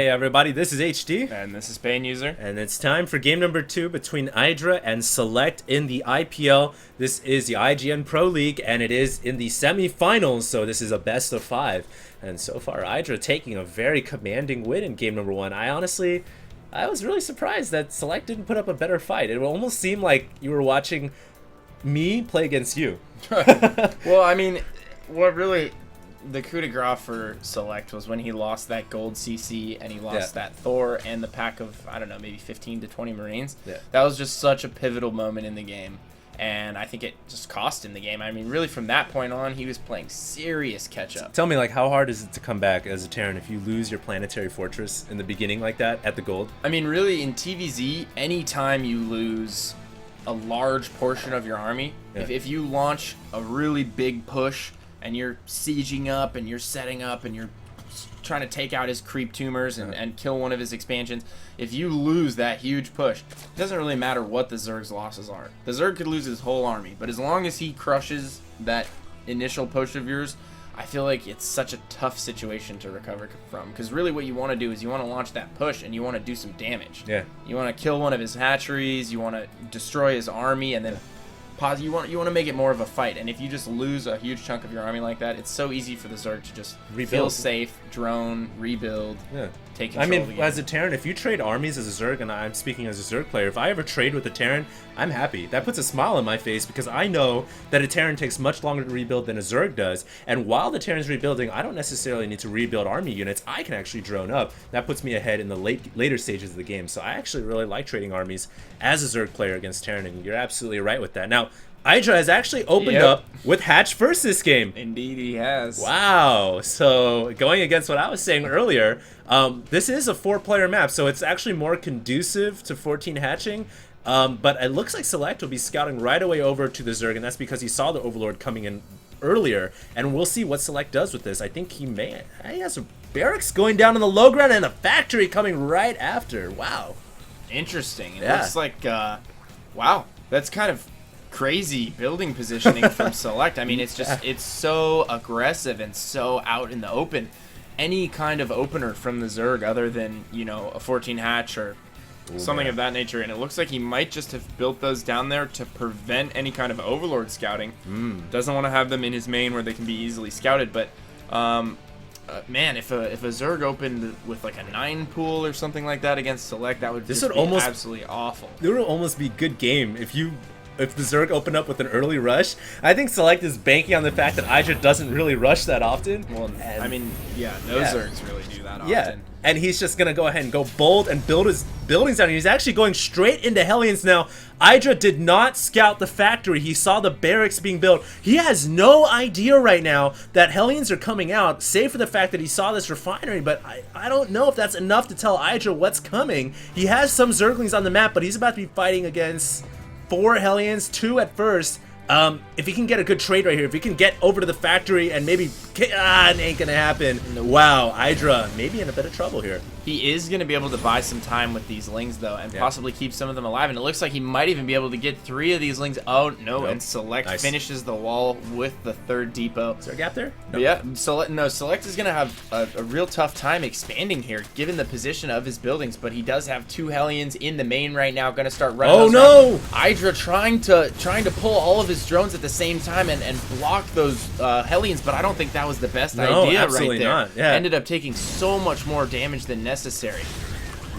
Hey everybody, this is HD. And this is Pain User. And it's time for game number 2 between Idra and dSeleCT in the IPL. This is the IGN Pro League, and it is in the semi-finals, so this is a best of 5. And so far, Idra taking a very commanding win in game number 1. I was really surprised that dSeleCT didn't put up a better fight. It almost seemed like you were watching me play against you. Well, I mean, what really... the coup de grace for dSeleCT was when he lost that gold CC and he lost that Thor and the pack of, I don't know, maybe 15 to 20 Marines. Yeah. That was just such a pivotal moment in the game. And I think it just cost him the game. I mean, really, from that point on, he was playing serious catch-up. Tell me, like, how hard is it to come back as a Terran if you lose your planetary fortress in the beginning like that at the gold? I mean, really, in TVZ, anytime you lose a large portion of your army, if you launch a really big push and you're sieging up and you're setting up and you're trying to take out his creep tumors and kill one of his expansions, if you lose that huge push, it doesn't really matter what the Zerg's losses are. The Zerg could lose his whole army, but as long as he crushes that initial push of yours, I feel like it's such a tough situation to recover from. Because really what you want to do is you want to launch that push and you want to do some damage. Yeah. You want to kill one of his hatcheries, you want to destroy his army, and then you want to make it more of a fight. And if you just lose a huge chunk of your army like that, it's so easy for the Zerg to just feel safe, drone, rebuild, take control of the game. As a Terran, if you trade armies as a Zerg, and I'm speaking as a Zerg player, if I ever trade with a Terran, I'm happy. That puts a smile on my face because I know that a Terran takes much longer to rebuild than a Zerg does. And while the Terran's rebuilding, I don't necessarily need to rebuild army units. I can actually drone up. That puts me ahead in the later stages of the game. So I actually really like trading armies as a Zerg player against Terran, and you're absolutely right with that. Now, Idra has actually opened up with Hatch first this game. Indeed, he has. Wow. So going against what I was saying earlier, this is a 4-player map, so it's actually more conducive to 14 hatching. But it looks like dSeleCT will be scouting right away over to the Zerg, and that's because he saw the Overlord coming in earlier. And we'll see what dSeleCT does with this. I think he has a barracks going down on the low ground and a factory coming right after. Wow. Interesting. It looks like, wow, that's kind of crazy building positioning from dSeleCT. I mean, it's so aggressive and so out in the open. Any kind of opener from the Zerg other than, you know, a 14 hatch or something of that nature, and it looks like he might just have built those down there to prevent any kind of Overlord scouting. Doesn't want to have them in his main where they can be easily scouted, but man, if a Zerg opened with like a 9 pool or something like that against dSeleCT, that would be almost absolutely awful. It would almost be good game if the Zerg opened up with an early rush. I think dSeleCT is banking on the fact that Idra doesn't really rush that often. Well, I mean, Zergs really do that often. Yeah, and he's just going to go ahead and go bold and build his buildings down. He's actually going straight into Helions now. Idra did not scout the factory. He saw the barracks being built. He has no idea right now that Helions are coming out, save for the fact that he saw this refinery, but I don't know if that's enough to tell Idra what's coming. He has some Zerglings on the map, but he's about to be fighting against 4 Helions, 2 at first. If he can get a good trade right here, if he can get over to the factory and maybe... it ain't gonna happen. Nope. Wow, Idra maybe in a bit of trouble here. He is going to be able to buy some time with these Lings, though, and possibly keep some of them alive. And it looks like he might even be able to get 3 of these Lings. Oh, no, and dSeleCT finishes the wall with the 3rd depot. Is there a gap there? No. Yeah, dSeleCT is going to have a real tough time expanding here, given the position of his buildings. But he does have 2 Helions in the main right now, going to start running. Oh, no! Idra trying to pull all of his drones at the same time and block those Helions, but I don't think that was the best idea absolutely right there. Not. Yeah. Ended up taking so much more damage than necessary.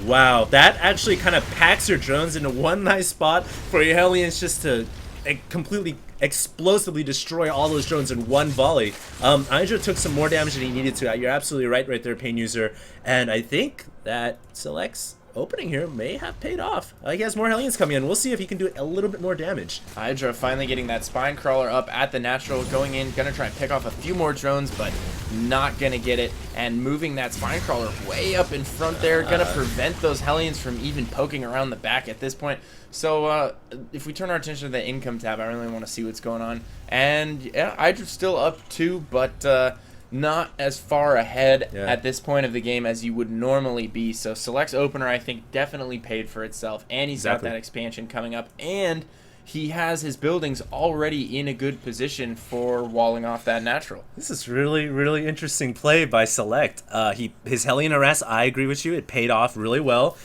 Wow, that actually kind of packs your drones into one nice spot for your Helions just to completely explosively destroy all those drones in one volley. Idra took some more damage than he needed to. You're absolutely right there, Pain User. And I think that dSeleCT's opening here may have paid off. He has more Helions coming in. We'll see if he can do a little bit more damage. Idra finally getting that spine crawler up at the natural, going in, gonna try and pick off a few more drones, but not gonna get it, and moving that spine crawler way up in front there, gonna prevent those Helions from even poking around the back at this point. So if we turn our attention to the income tab, I really want to see what's going on. And yeah, Idra's still up 2, but not as far ahead at this point of the game as you would normally be. So dSeleCT's opener, I think, definitely paid for itself, and he's got that expansion coming up, and he has his buildings already in a good position for walling off that natural. This is really, really interesting play by Select. His Hellion arrest, I agree with you, it paid off really well.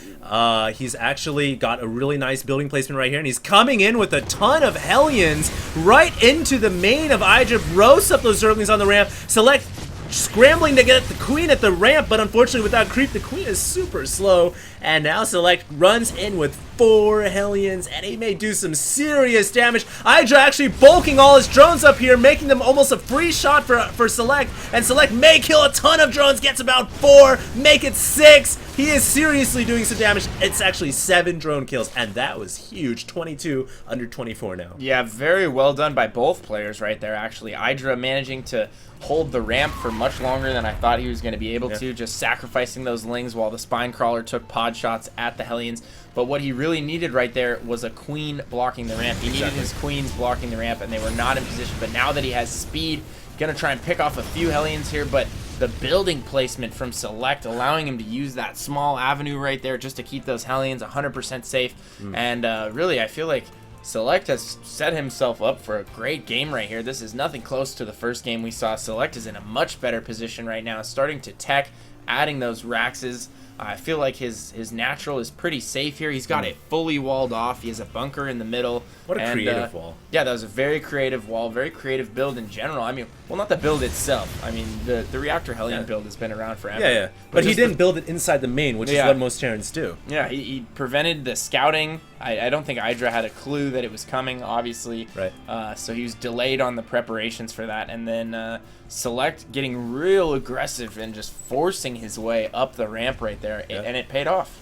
He's actually got a really nice building placement right here, and he's coming in with a ton of Hellions right into the main of Idra, roasts up those Zerglings on the ramp. Select scrambling to get the queen at the ramp, but unfortunately without creep, the queen is super slow. And now Select runs in with 4 Hellions, and he may do some serious damage. Idra actually bulking all his drones up here, making them almost a free shot for Select. And Select may kill a ton of drones, gets about 4, make it 6. He is seriously doing some damage. It's actually 7 drone kills, and that was huge. 22 under 24 now. Yeah, very well done by both players right there, actually. Idra managing to hold the ramp for much longer than I thought he was going to be able to, just sacrificing those lings while the spine crawler took pod shots at the Hellions. But what he really needed right there was a queen blocking the ramp. He needed his queens blocking the ramp, and they were not in position. But now that he has speed, going to try and pick off a few Hellions here, but the building placement from Select allowing him to use that small avenue right there just to keep those Hellions 100% safe. And really, I feel like Select has set himself up for a great game right here. This is nothing close to the first game we saw. Select is in a much better position right now, starting to tech, adding those Raxes. I feel like his natural is pretty safe here. He's got it fully walled off. He has a bunker in the middle. What a creative wall. Yeah, that was a very creative wall, very creative build in general. I mean, well, not the build itself. I mean, the Reactor Hellion build has been around forever. Yeah. But he didn't build it inside the main, which is what most Terrans do. Yeah, he prevented the scouting. I don't think Idra had a clue that it was coming, obviously. Right. So he was delayed on the preparations for that. And then Select getting real aggressive and just forcing his way up the ramp right there. And it paid off.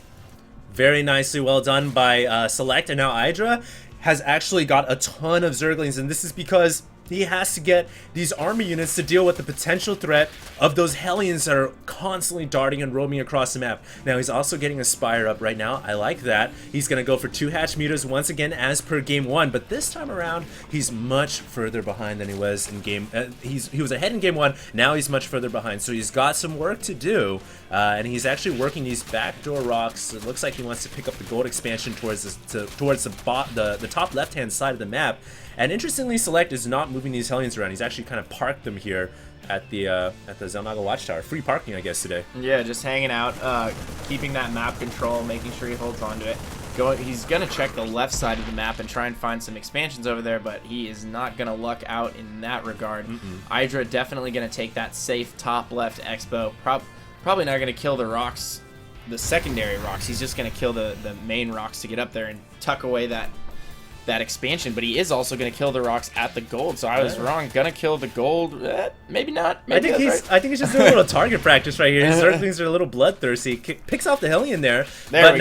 Very nicely well done by Select. And now Idra has actually got a ton of Zerglings, and this is because he has to get these army units to deal with the potential threat of those Hellions that are constantly darting and roaming across the map. Now he's also getting a Spire up right now. I like that. He's going to go for 2 hatch mutas once again as per game 1, but this time around he's much further behind than he was in game he was ahead in game 1. Now he's much further behind, so he's got some work to do, and he's actually working these backdoor rocks. It looks like he wants to pick up the gold expansion towards the top left hand side of the map. And interestingly, Select is not moving these Hellions around. He's actually kind of parked them here at the Xel'Naga Watchtower. Free parking, I guess, today. Yeah, just hanging out, keeping that map control, making sure he holds on to it. He's going to check the left side of the map and try and find some expansions over there, but he is not going to luck out in that regard. Idra definitely going to take that safe top left expo. Probably not going to kill the rocks, the secondary rocks. He's just going to kill the main rocks to get up there and tuck away that expansion, but he is also going to kill the rocks at the gold. So I was wrong. Gonna kill the gold? Maybe not. Maybe I think he's just doing a little target practice right here. His Zerglings are a little bloodthirsty. Picks off the Hellion there. But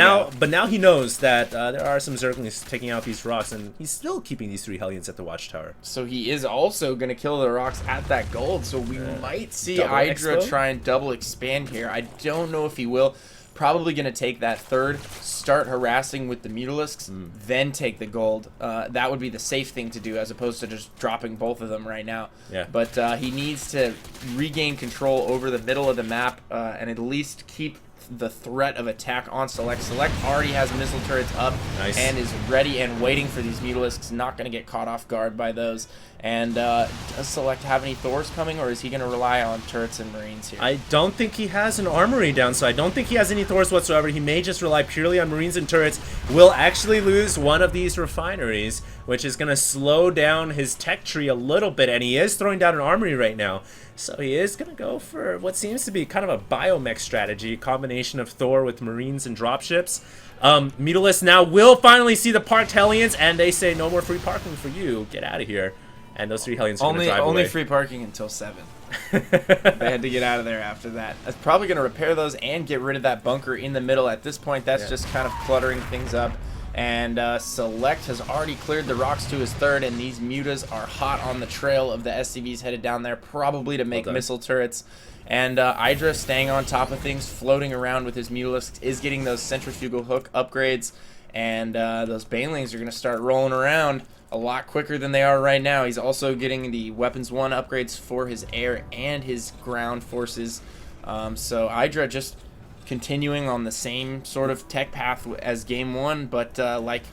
now he knows that there are some Zerglings taking out these rocks, and he's still keeping these 3 Hellions at the Watchtower. So he is also going to kill the rocks at that gold. So we might see Idra Idra try and double expand here. I don't know if he will. Probably going to take that third, start harassing with the Mutalisks, then take the gold. That would be the safe thing to do as opposed to just dropping both of them right now. Yeah. But he needs to regain control over the middle of the map and at least keep the threat of attack on Select. Select already has missile turrets up and is ready and waiting for these Mutalisks. Not going to get caught off guard by those. And does Select have any Thors coming, or is he going to rely on turrets and Marines here? I don't think he has an armory down, so I don't think he has any Thors whatsoever. He may just rely purely on Marines and turrets. Will actually lose one of these refineries, which is going to slow down his tech tree a little bit, and he is throwing down an armory right now. So he is going to go for what seems to be kind of a biomech strategy, a combination of Thor with Marines and dropships. Mutalisk now will finally see the parked Hellions, and they say no more free parking for you. Get out of here. And those 3 Hellions are going to drive away. Only free parking until 7. They had to get out of there after that. That's probably going to repair those and get rid of that bunker in the middle. At this point, that's just kind of cluttering things up. And Select has already cleared the rocks to his third, and these mutas are hot on the trail of the SCVs headed down there, probably to make missile turrets. And Idra staying on top of things, floating around with his Mutalisks, is getting those centrifugal hook upgrades. And those Banelings are going to start rolling around a lot quicker than they are right now. He's also getting the Weapons 1 upgrades for his air and his ground forces. So Idra just continuing on the same sort of tech path as game one, but like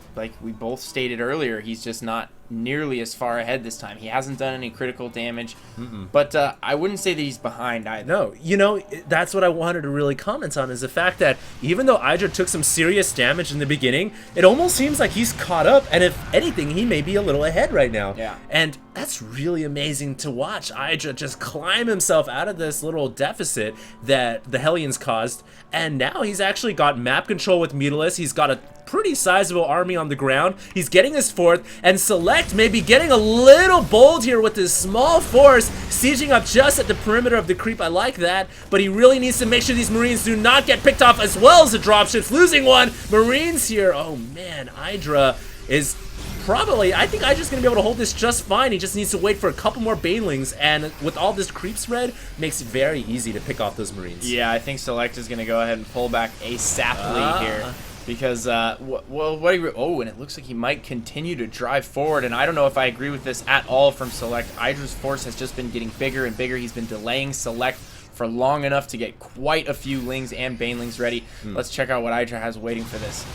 we both stated earlier, he's just not nearly as far ahead this time. He hasn't done any critical damage, but I wouldn't say that he's behind either. No, you know, that's what I wanted to really comment on, is the fact that even though Idra took some serious damage in the beginning, it almost seems like he's caught up, and if anything, he may be a little ahead right now. Yeah. And that's really amazing to watch Idra just climb himself out of this little deficit that the Hellions caused, and now he's actually got map control with Mutalisk. He's got a pretty sizable army on the ground. He's getting his 4th, and Select may be getting a little bold here with his small force, sieging up just at the perimeter of the creep. I like that, but he really needs to make sure these Marines do not get picked off, as well as the dropships. Losing one. Marines here. Oh man, Idra is probably, I think Idra's gonna be able to hold this just fine. He just needs to wait for a couple more Banelings, and with all this creep spread, makes it very easy to pick off those Marines. Yeah, I think Select is gonna go ahead and pull back ASAPly here. Because, well, what do you... Oh, and it looks like he might continue to drive forward, and I don't know if I agree with this at all from Select. Idra's force has just been getting bigger and bigger. He's been delaying Select for long enough to get quite a few Lings and Banelings ready. Let's check out what Idra has waiting for this.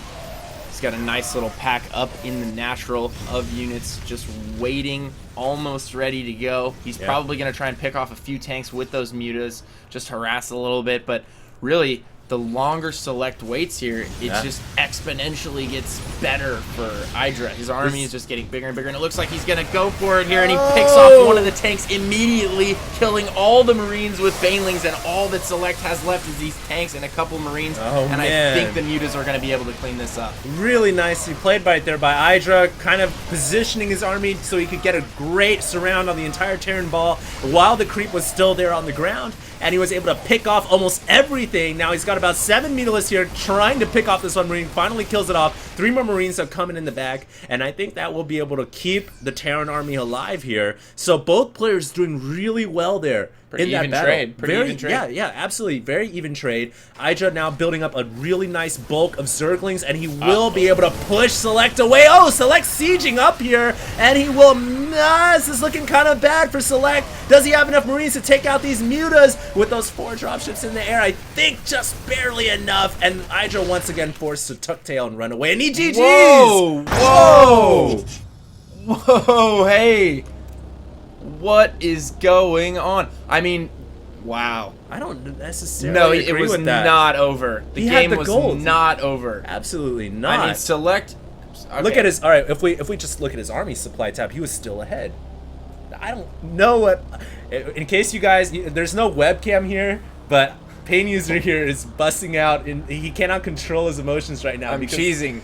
He's got a nice little pack up in the natural of units, just waiting, almost ready to go. He's probably going to try and pick off a few tanks with those mutas, just harass a little bit, but really... the longer Select waits here, it just exponentially gets better for Idra. His army is just getting bigger and bigger, and it looks like he's going to go for it here, and he picks off one of the tanks immediately, killing all the Marines with Banelings, and all that Select has left is these tanks and a couple Marines, and I think the mutas are going to be able to clean this up. Really nicely played right there by Idra, kind of positioning his army so he could get a great surround on the entire Terran ball while the creep was still there on the ground, and he was able to pick off almost everything. Now he's got about 7 Mutalisks here trying to pick off this one Marine. Finally kills it off. 3 more Marines are coming in the back, and I think that will be able to keep the Terran army alive here. So both players doing really well there. Pretty even trade. Pretty even trade. Yeah, absolutely. Very even trade. Idra now building up a really nice bulk of Zerglings, and he will be able to push Select away. Oh, Select sieging up here, and he will... this is looking kind of bad for Select. Does he have enough Marines to take out these mutas with those 4 dropships in the air? I think just barely enough, and Idra once again forced to tuck tail and run away. And he GG's! Whoa! Whoa! Whoa, hey! What is going on? I mean, wow. I don't necessarily agree with that. No, it was not over. The game was not over. Absolutely not. I mean, Select... Okay. Look at his... All right, if we just look at his army supply tab, he was still ahead. I don't know what... In case you guys... There's no webcam here, but Pain User here is busting out, and he cannot control his emotions right now. I'm cheesing.